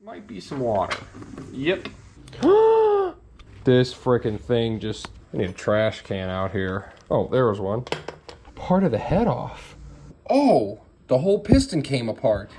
Might be some water. Yep. This freaking thing just... I need a trash can out here. Oh, there was one. Part of the head off. Oh, the whole piston came apart.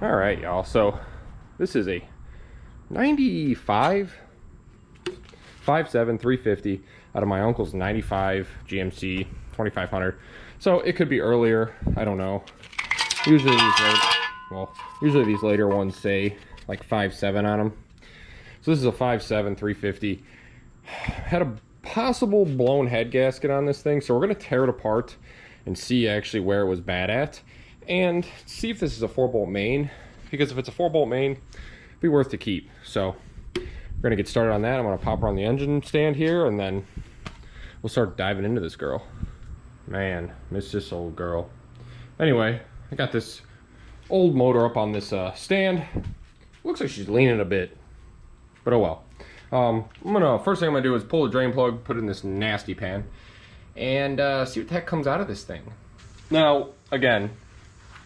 All right, y'all, so this is a 95 5.7 350 out of my uncle's 95 GMC 2500. So it could be earlier, I don't know. Usually these later ones say like 5.7 on them. So this is a 5.7 350. Had a possible blown head gasket on this thing, so we're gonna tear it apart and see actually where it was bad at, and see if this is a 4-bolt main, because if it's a 4-bolt main, it'd be worth to keep. So we're gonna get started on that. I'm gonna pop her on the engine stand here, and then we'll start diving into this girl. Man, miss this old girl. Anyway, I got this old motor up on this stand. Looks like she's leaning a bit, but oh well. First thing I'm gonna do is pull the drain plug, put it in this nasty pan, and see what the heck comes out of this thing. Now, again,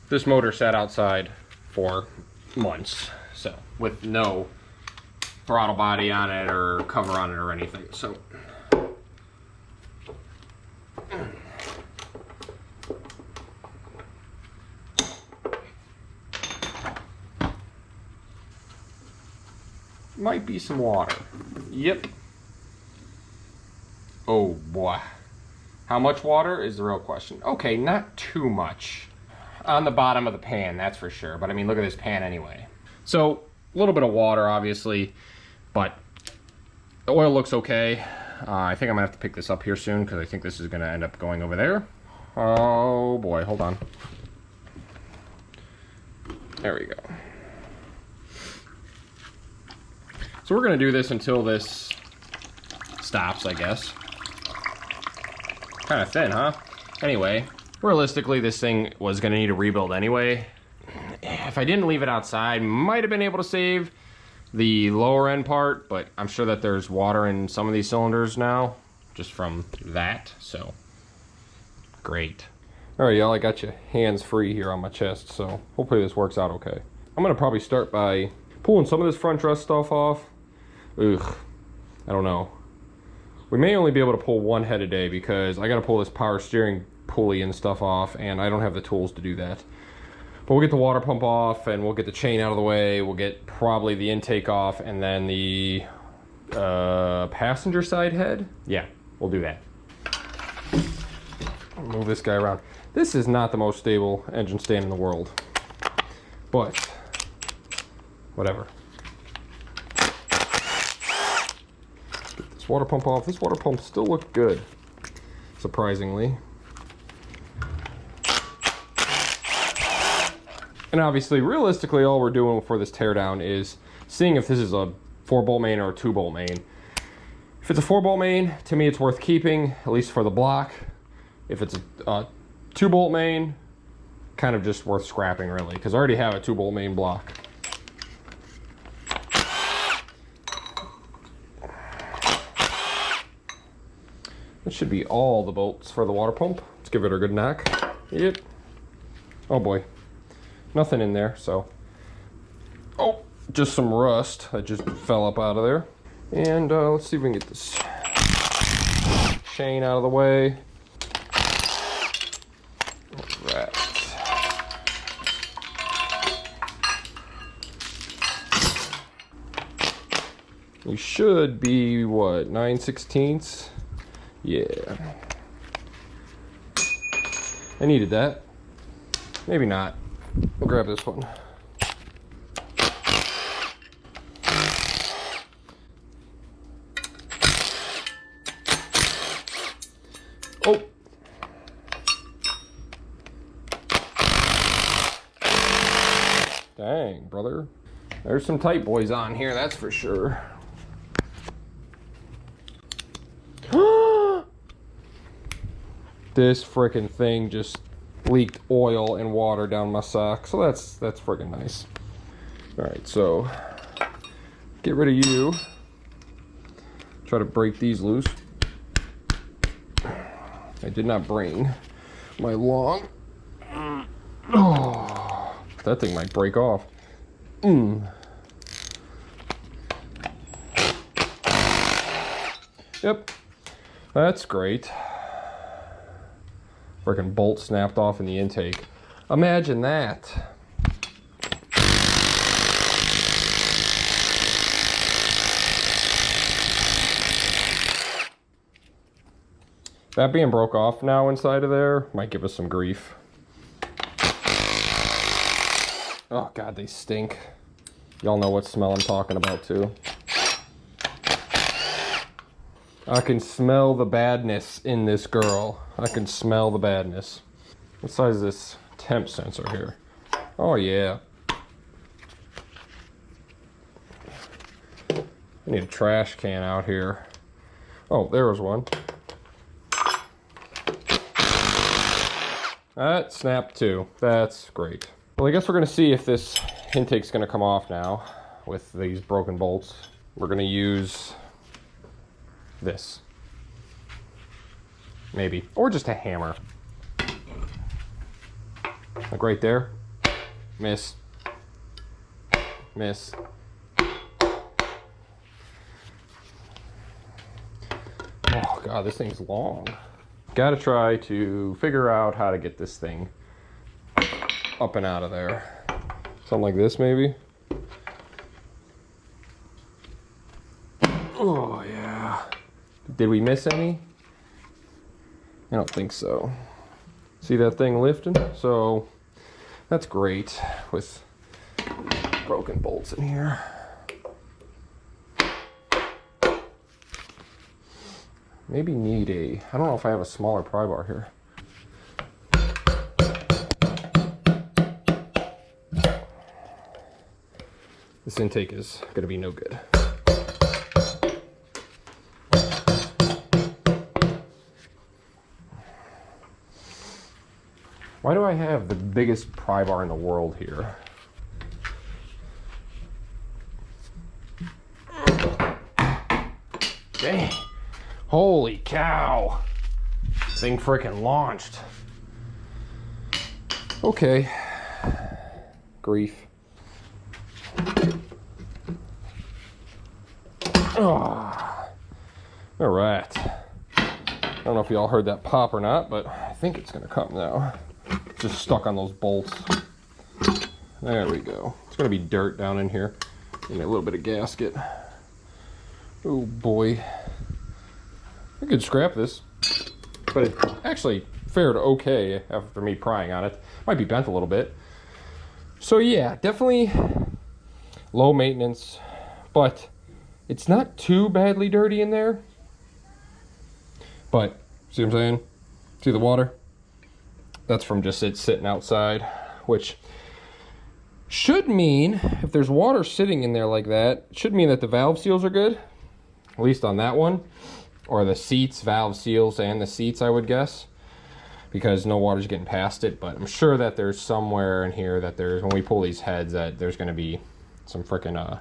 this motor sat outside for months, so with no throttle body on it or cover on it or anything. So might be some water. Yep. Oh boy. How much water is the real question. Okay, not too much on the bottom of the pan, that's for sure. But I mean, look at this pan anyway. So a little bit of water, obviously, but the oil looks okay. I think I'm gonna have to pick this up here soon, because I think this is gonna end up going over there. Oh boy, hold on. There we go. So we're gonna do this until this stops, I guess. Kind of thin, huh? Anyway, realistically, this thing was gonna need a rebuild anyway. If I didn't leave it outside, might have been able to save the lower end part, but I'm sure that there's water in some of these cylinders now, just from that, so great. All right, y'all, I got you hands free here on my chest, so hopefully this works out okay. I'm gonna probably start by pulling some of this front truss stuff off. Ugh, I don't know. We may only be able to pull one head a day, because I gotta pull this power steering pulley and stuff off, and I don't have the tools to do that. But we'll get the water pump off, and we'll get the chain out of the way. We'll get probably the intake off, and then the passenger side head. Yeah, we'll do that. I'll move this guy around. This is not the most stable engine stand in the world, but whatever. Get this water pump off. This water pump still looks good, surprisingly. And obviously, realistically, all we're doing for this teardown is seeing if this is a 4-bolt main or a 2-bolt main. If it's a 4-bolt main, to me it's worth keeping, at least for the block. If it's a 2-bolt main, kind of just worth scrapping really, because I already have a 2-bolt main block. That should be all the bolts for the water pump. Let's give it a good knock. Yep. Oh boy, nothing in there, so. Oh, just some rust that just fell up out of there. And let's see if we can get this chain out of the way. Right. We should be, what, 9/16? Yeah. I needed that. Maybe not. We'll grab this one. Oh. Dang, brother. There's some tight boys on here, that's for sure. This frickin' thing just leaked oil and water down my sock, so that's frickin' nice. All right, so get rid of you. Try to break these loose. I did not bring my long. Oh, that thing might break off. Yep, that's great. Freaking bolt snapped off in the intake. Imagine that. That being broke off now inside of there might give us some grief. Oh God, they stink. Y'all know what smell I'm talking about too. I can smell the badness in this girl. I can smell the badness. What size is this temp sensor here? Oh yeah. I need a trash can out here. Oh, there was one. That snapped too. That's great. Well, I guess we're gonna see if this intake's gonna come off now with these broken bolts. We're gonna use this. Maybe. Or just a hammer. Like right there. Miss. Miss. Oh God, this thing's long. Gotta try to figure out how to get this thing up and out of there. Something like this maybe. Oh yeah. Did we miss any? I don't think so. See that thing lifting? So that's great with broken bolts in here. Maybe need a, I don't know if I have a smaller pry bar here. This intake is gonna be no good. Why do I have the biggest pry bar in the world here? Dang. Holy cow. Thing freaking launched. Okay. Grief. Oh. All right. I don't know if y'all heard that pop or not, but I think it's gonna come now. Just stuck on those bolts. There we go. It's gonna be dirt down in here. And a little bit of gasket. Oh boy. I could scrap this, but it actually fared okay after me prying on it. Might be bent a little bit. So yeah, definitely low maintenance, but it's not too badly dirty in there. But, see what I'm saying? See the water? That's from just it sitting outside, which should mean, if there's water sitting in there like that, it should mean that the valve seals are good. at least on that one, or the seats, valve seals, and the seats, I would guess, because no water's getting past it. But I'm sure that there's somewhere in here that there's, when we pull these heads, that there's going to be some freaking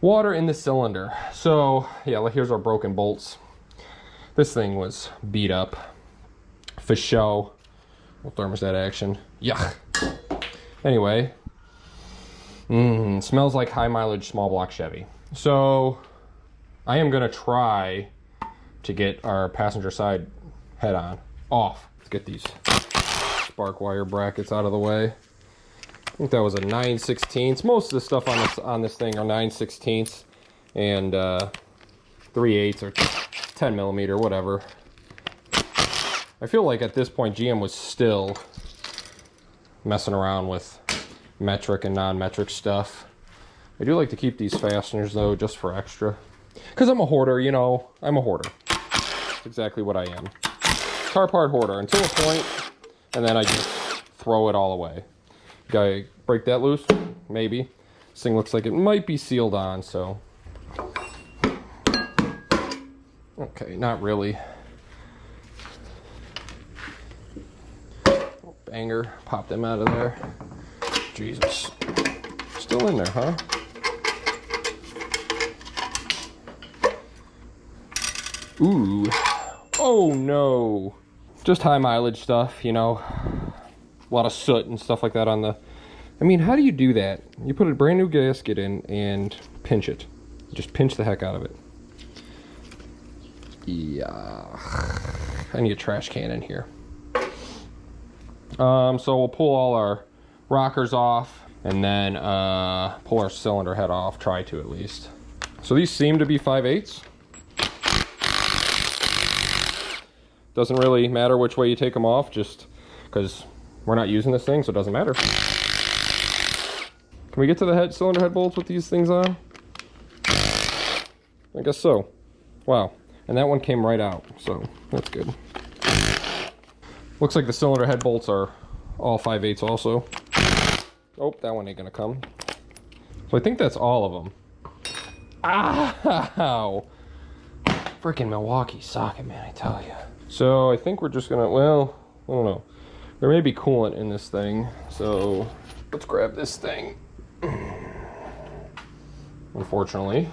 water in the cylinder. So yeah, here's our broken bolts. This thing was beat up for show. Thermostat action. Yuck. Anyway, smells like high mileage small block Chevy. So I am gonna try to get our passenger side head on off. Let's get these spark wire brackets out of the way. I think that was a 9/16. Most of the stuff on this thing are 9/16 and 3/8 or 10 millimeter, whatever. I feel like at this point GM was still messing around with metric and non-metric stuff. I do like to keep these fasteners though, just for extra. Because I'm a hoarder, you know, I'm a hoarder. That's exactly what I am. Car part hoarder until a point, and then I just throw it all away. Gotta break that loose? Maybe. This thing looks like it might be sealed on, so. Okay, not really. Banger, pop them out of there. Jesus. Still in there, huh? Ooh. Oh no. Just high mileage stuff, you know. A lot of soot and stuff like that on the... I mean, how do you do that? You put a brand new gasket in and pinch it. Just pinch the heck out of it. Yeah. I need a trash can in here. So we'll pull all our rockers off and then pull our cylinder head off. Try to, at least. So these seem to be 5/8. Doesn't really matter which way you take them off, just because we're not using this thing, so it doesn't matter. Can we get to the cylinder head bolts with these things on? I guess so. Wow. And that one came right out, so that's good. Looks like the cylinder head bolts are all 5/8 also. Oh, that one ain't gonna come. So I think that's all of them. Ow! Freaking Milwaukee socket, man, I tell you. So I think we're just gonna, well, I don't know. There may be coolant in this thing, so let's grab this thing. Unfortunately,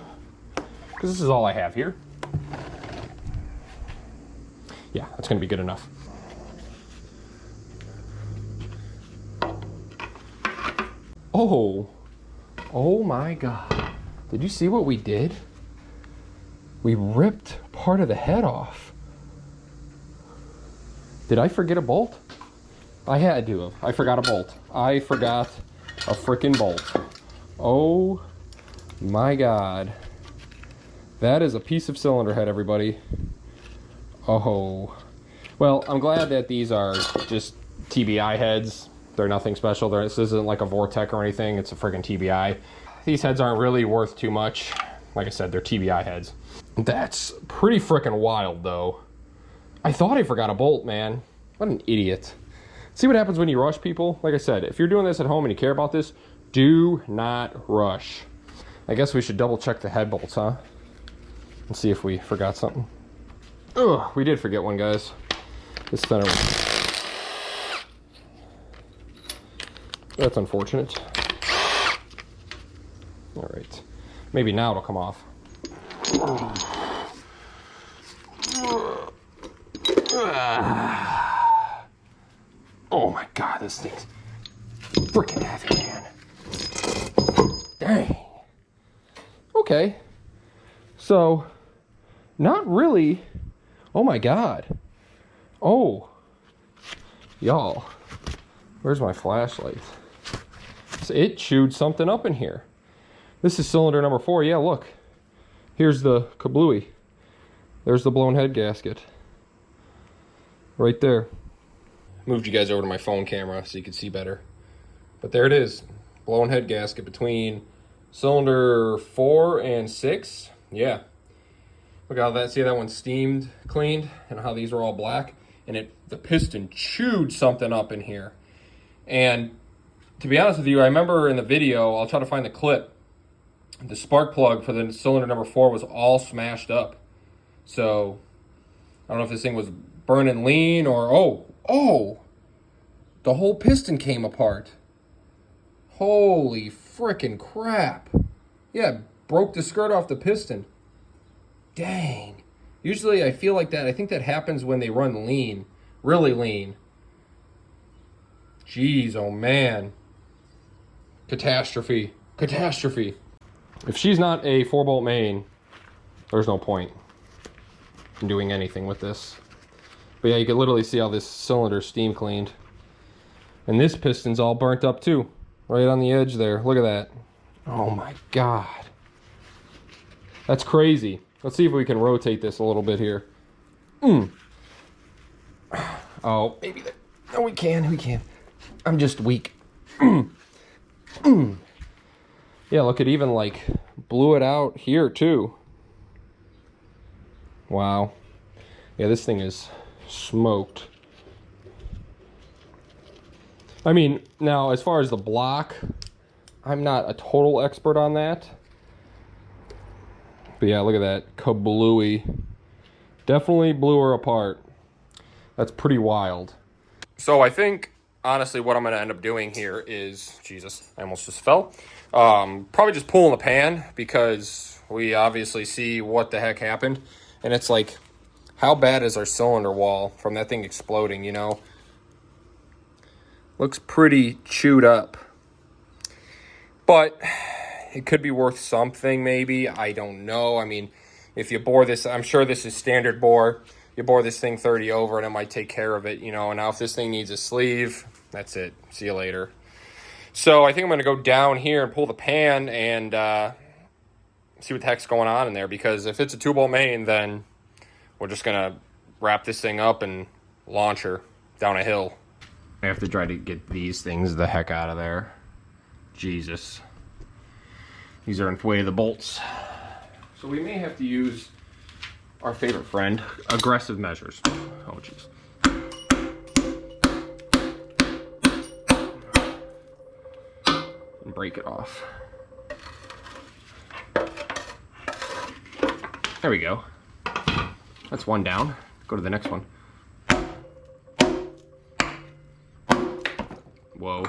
because this is all I have here. Yeah, that's gonna be good enough. Oh my God. Did you see what we did? We ripped part of the head off. Did I forget a bolt? I had to have. I forgot a bolt. I forgot a freaking bolt. Oh my God. That is a piece of cylinder head, everybody. Oh. Well, I'm glad that these are just TBI heads. They're nothing special. This isn't like a Vortec or anything. It's a friggin' TBI. These heads aren't really worth too much. Like I said, they're TBI heads. That's pretty frickin' wild, though. I thought I forgot a bolt, man. What an idiot. See what happens when you rush, people? Like I said, if you're doing this at home and you care about this, do not rush. I guess we should double check the head bolts, huh? And see if we forgot something. Ugh, we did forget one, guys. This center one. That's unfortunate. All right. Maybe now it'll come off. Oh my God, this thing's freaking heavy, man. Dang. Okay. So, not really. Oh my God. Oh. Y'all. Where's my flashlight? So it chewed something up in here. This is cylinder number 4. Yeah, look. Here's the kablooey. There's the blown head gasket. Right there. Moved you guys over to my phone camera so you could see better. But there it is. Blown head gasket between cylinder 4 and 6. Yeah. Look how that, see that one's steamed, cleaned, and how these are all black. And the piston chewed something up in here. And to be honest with you, I remember in the video, I'll try to find the clip. the spark plug for the cylinder number 4 was all smashed up. So I don't know if this thing was burning lean or the whole piston came apart. Holy frickin' crap. Yeah, broke the skirt off the piston. Dang. Usually I feel like that. I think that happens when they run lean. Really lean. Jeez, oh man. Catastrophe. Catastrophe. If she's not a 4-bolt main, there's no point in doing anything with this. But yeah, you can literally see how this cylinder's steam cleaned. And this piston's all burnt up too. Right on the edge there. Look at that. Oh my God. That's crazy. Let's see if we can rotate this a little bit here. Oh, maybe that. No, we can. I'm just weak. Yeah, look, it even like blew it out here too. Wow. Yeah, this thing is smoked. I mean, now as far as the block, I'm not a total expert on that. But yeah, look at that. Kablooey. Definitely blew her apart. That's pretty wild. So I think, honestly, what I'm going to end up doing here is... Jesus, I almost just fell. Probably just pulling the pan, because we obviously see what the heck happened. And it's like, how bad is our cylinder wall from that thing exploding, you know? Looks pretty chewed up. But it could be worth something, maybe. I don't know. I mean, if you bore this, I'm sure this is standard bore. You bore this thing 30 over and it might take care of it, you know. And now if this thing needs a sleeve, that's it. See you later. So I think I'm going to go down here and pull the pan and see what the heck's going on in there. Because if it's a 2-bolt main, then we're just going to wrap this thing up and launch her down a hill. I have to try to get these things the heck out of there. Jesus. These are in the way of the bolts. So we may have to use our favorite friend, aggressive measures. Oh, jeez. And break it off. There we go. That's one down. Go to the next one. Whoa.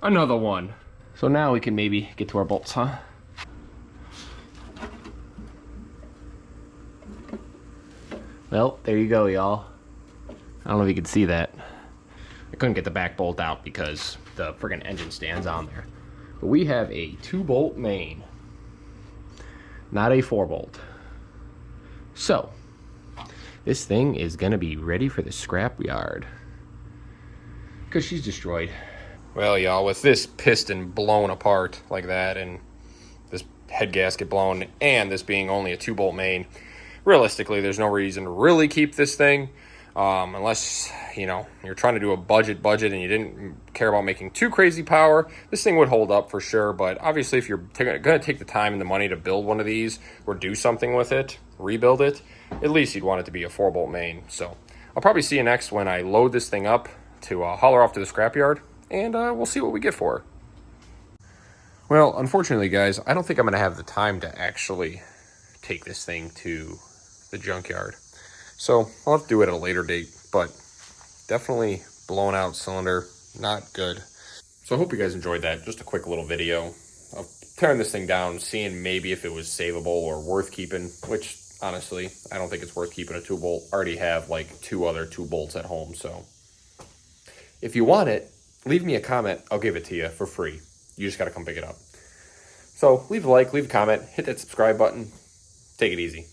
Another one. So now we can maybe get to our bolts, huh? Well, there you go, y'all. I don't know if you can see that. I couldn't get the back bolt out because the friggin' engine stands on there. But we have a 2-bolt main, not a 4-bolt. So, this thing is gonna be ready for the scrap yard because she's destroyed. Well, y'all, with this piston blown apart like that and this head gasket blown and this being only a 2-bolt main, realistically, there's no reason to really keep this thing unless, you know, you're trying to do a budget and you didn't care about making too crazy power. This thing would hold up for sure, but obviously if you're going to take the time and the money to build one of these or do something with it, rebuild it, at least you'd want it to be a 4-bolt main. So I'll probably see you next when I load this thing up to haul her off to the scrapyard, and we'll see what we get for her. Well, unfortunately, guys, I don't think I'm going to have the time to actually take this thing to the junkyard. So I'll have to do it at a later date, but definitely blown out cylinder, not good. So I hope you guys enjoyed that. Just a quick little video of tearing this thing down, seeing maybe if it was savable or worth keeping, which honestly, I don't think it's worth keeping a 2-bolt. I already have like 2 other 2-bolts at home, so if you want it, leave me a comment. I'll give it to you for free. You just got to come pick it up. So leave a like, leave a comment, hit that subscribe button. Take it easy.